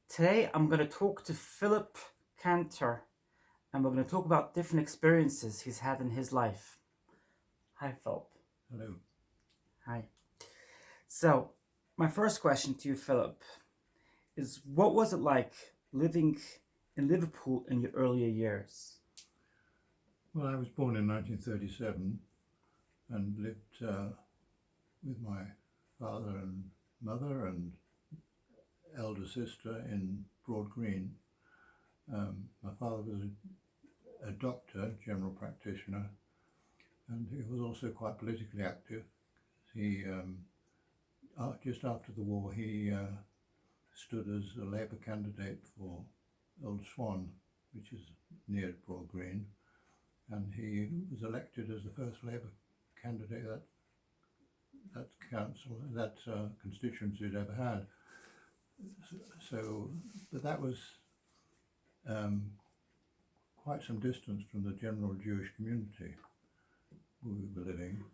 Today I'm going to talk to Philip Canter and we're going to talk about different experiences he's had in his life. Hi, Philip. Hello. Hi. So, my first question to you, Philip, is what was it like living in Liverpool in your earlier years? Well, I was born in 1937 and lived with my father and mother and elder sister in Broad Green. My father was a doctor, general practitioner, and he was also quite politically active. He, just after the war, he stood as a Labour candidate for Old Swan, which is near Broad Green, and he was elected as the first Labour candidate that constituency had ever had. So, but that was quite some distance from the general Jewish community where we were living.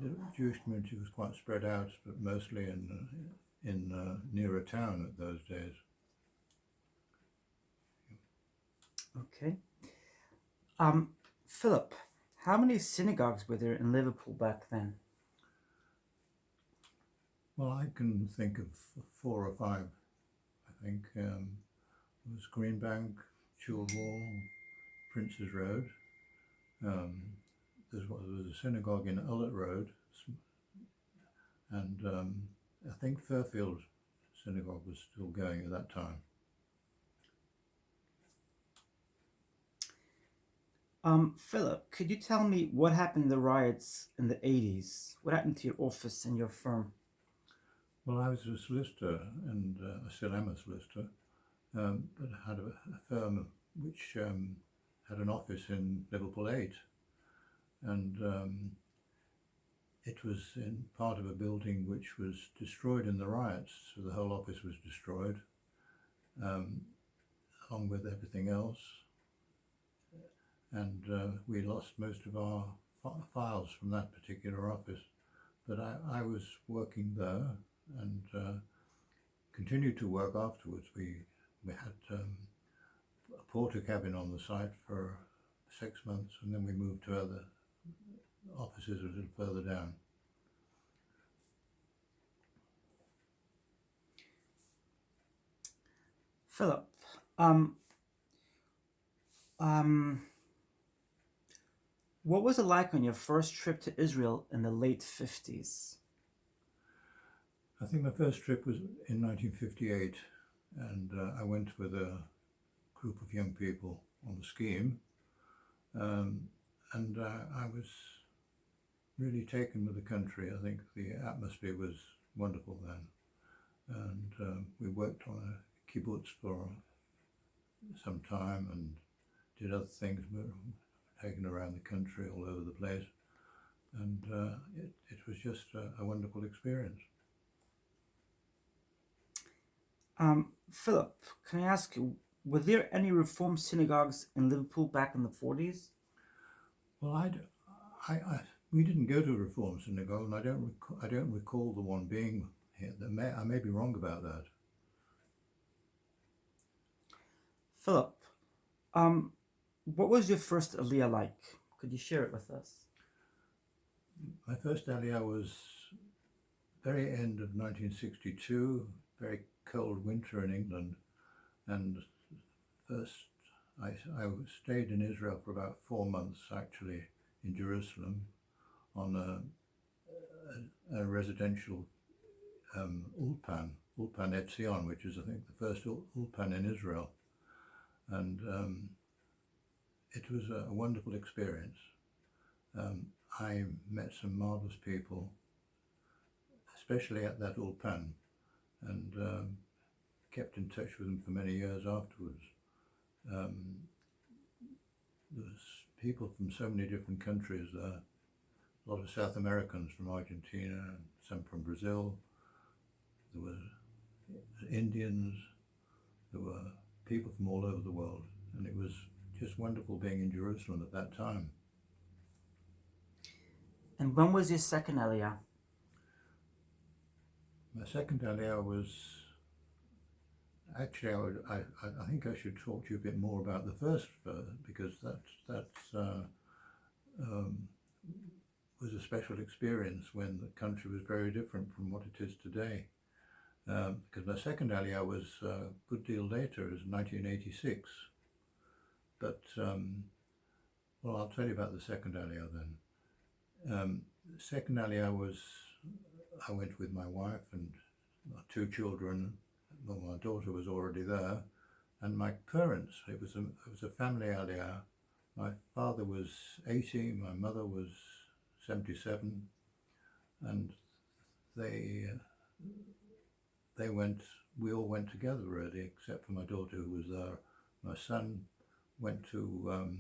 The Jewish community was quite spread out, but mostly in near a town at those days. Okay. Philip, how many synagogues were there in Liverpool back then? Well, I can think of 4 or 5. I think it was Greenbank, Chewell Wall, Prince's Road. There was a synagogue in Ullett Road, and I think Fairfield Synagogue was still going at that time. Philip, could you tell me what happened in the riots in the 80s? What happened to your office and your firm? Well, I was a solicitor, and I still am a solicitor, but I had a firm which had an office in Liverpool 8, and it was in part of a building which was destroyed in the riots, so the whole office was destroyed, along with everything else, and we lost most of our files from that particular office. But I was working there and continued to work afterwards. We had a porter cabin on the site for 6 months, and then we moved to other offices a little further down. Philip, what was it like on your first trip to Israel in the late 50s? I think my first trip was in 1958, and I went with a group of young people on the scheme, and I was really taken with the country. I think the atmosphere was wonderful then, and we worked on a kibbutz for some time and did other things, taken around the country all over the place, and it was just a wonderful experience. Philip, can I ask you, were there any Reform synagogues in Liverpool back in the 40s? Well, we didn't go to a Reform synagogue, and I don't recall the one being here. I may be wrong about that. Philip, what was your first Aliyah like? Could you share it with us? My first Aliya was very end of 1962, very cold winter in England, and first I stayed in Israel for about 4 months, actually, in Jerusalem on a residential Ulpan Etzion, which is, I think, the first Ulpan in Israel, and it was a wonderful experience. I met some marvelous people, especially at that Ulpan, and kept in touch with them for many years afterwards. There's people from so many different countries there. A lot of South Americans from Argentina, and some from Brazil. There were Indians. There were people from all over the world, and it was just wonderful being in Jerusalem at that time. And when was your second Aliyah? My second Aliya was Actually, I think I should talk to you a bit more about the first because um, was a special experience when the country was very different from what it is today. Because my second Aliya was a good deal later, it was 1986. But well, I'll tell you about the second Aliya then. Second Aliya was I went with my wife and my two children. Well, my daughter was already there, and my parents. It was a family Aliyah. My father was 80, my mother was 77, and they went. We all went together really, except for my daughter who was there. My son went to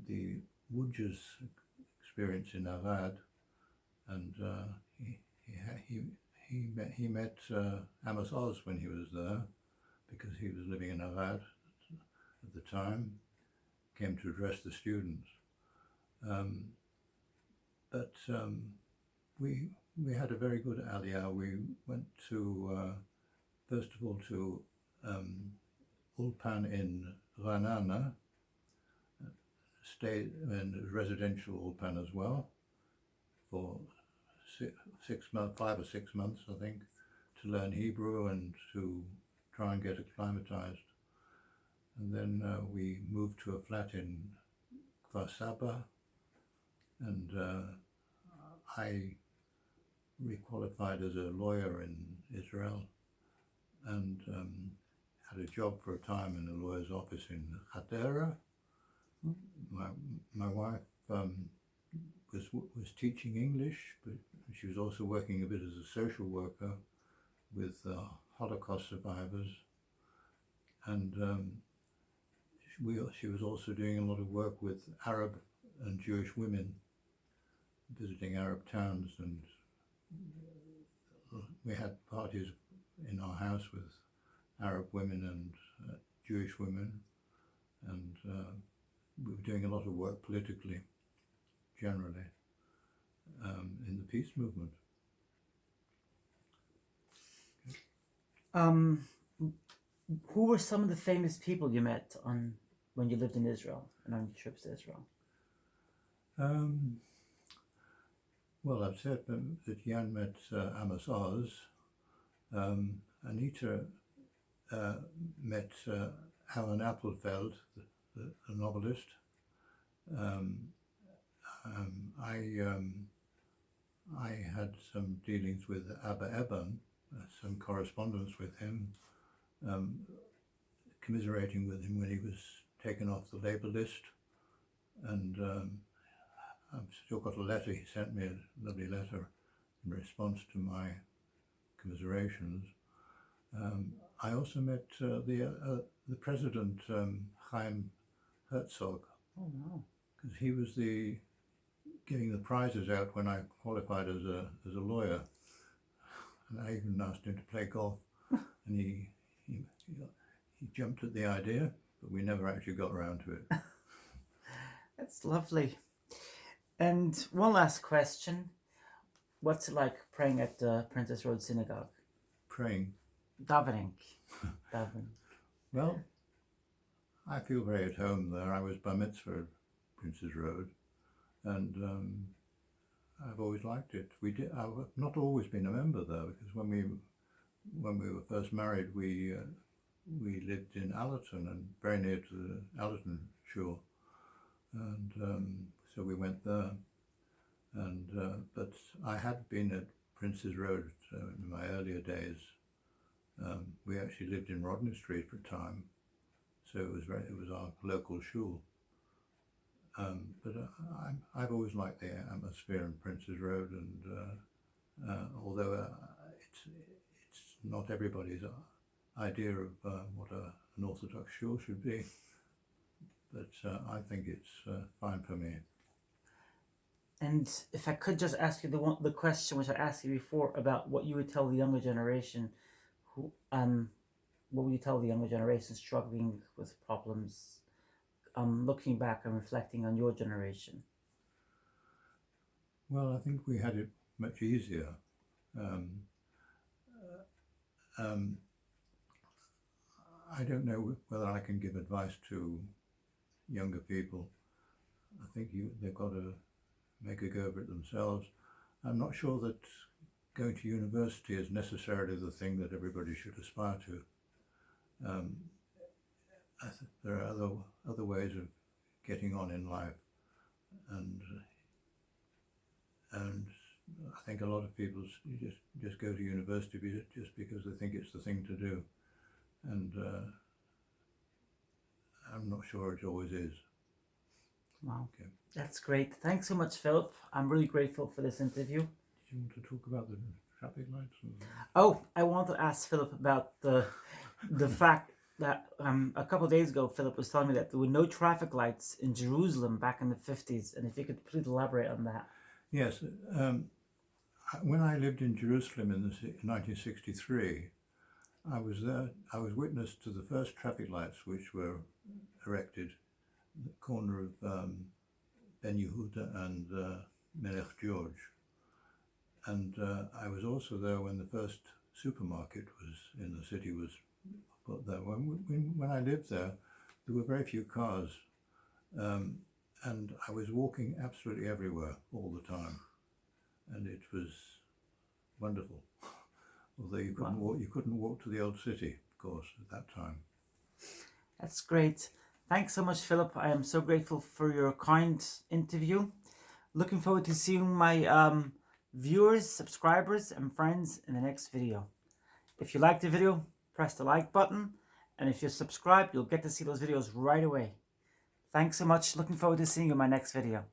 the Woodges experience in Arad, and he met Amos Oz when he was there, because he was living in Arad at the time, came to address the students. But we had a very good Aliyah. We went to, first of all, to Ulpan in Ra'anana, stayed in residential Ulpan as well for 5 or 6 months, I think, to learn Hebrew and to try and get acclimatized. And then we moved to a flat in Kfar Saba, and I requalified as a lawyer in Israel, and had a job for a time in a lawyer's office in Hadera. My wife was teaching English, but she was also working a bit as a social worker with Holocaust survivors, and she was also doing a lot of work with Arab and Jewish women, visiting Arab towns, and we had parties in our house with Arab women and Jewish women, and we were doing a lot of work politically, generally, in the peace movement. Who were some of the famous people you met when you lived in Israel and on your trips to Israel? Well, I've said that Jan met Amos Oz. Anita met Alan Appelfeld, the novelist. I had some dealings with Eben, some correspondence with him, commiserating with him when he was taken off the Labour list, and I've still got a letter. He sent me a lovely letter in response to my commiserations. I also met the president, Chaim Herzog, because he was giving the prizes out when I qualified as a lawyer, and I even asked him to play golf, and he jumped at the idea, but we never actually got around to it. That's lovely. And one last question: what's it like praying at the Princess Road Synagogue? Praying. Davining. Well, I feel very at home there. I was bar mitzvah at Princess Road, and I've always liked it. I've not always been a member there, because when we were first married, we lived in Allerton, and very near to the Allerton shore, and so we went there. And but I had been at Princess Road in my earlier days. We actually lived in Rodney Street for a time, so it was our local shul. But I've always liked the atmosphere in Princess Road, and although it's not everybody's idea of what an Orthodox shul should be, but I think it's fine for me. And if I could just ask you the question which I asked you before about what you would tell the younger generation, what would you tell the younger generation struggling with problems, looking back and reflecting on your generation? Well, I think we had it much easier. I don't know whether I can give advice to younger people. I think they've got to make a go of it themselves. I'm not sure that going to university is necessarily the thing that everybody should aspire to. There are other ways of getting on in life, and I think a lot of people just go to university just because they think it's the thing to do, and I'm not sure it always is. Wow, Okay. that's great. Thanks so much, Philip. I'm really grateful for this interview. Do you want to talk about the traffic lights? Oh, I want to ask Philip about the fact that a couple of days ago, Philip was telling me that there were no traffic lights in Jerusalem back in the 50s, and if you could please elaborate on that. Yes. When I lived in Jerusalem in 1963, I was there. I was witness to the first traffic lights which were erected at the corner of Ben Yehuda and Melech George. And I was also there when the first supermarket in the city was put there. When I lived there were very few cars, and I was walking absolutely everywhere all the time, and it was wonderful. Although you couldn't walk to the old city, of course, at that time. That's great. Thanks so much, Philip. I am so grateful for your kind interview. Looking forward to seeing my viewers, subscribers, and friends in the next video. If you liked the video, press the like button. And if you're subscribed, you'll get to see those videos right away. Thanks so much. Looking forward to seeing you in my next video.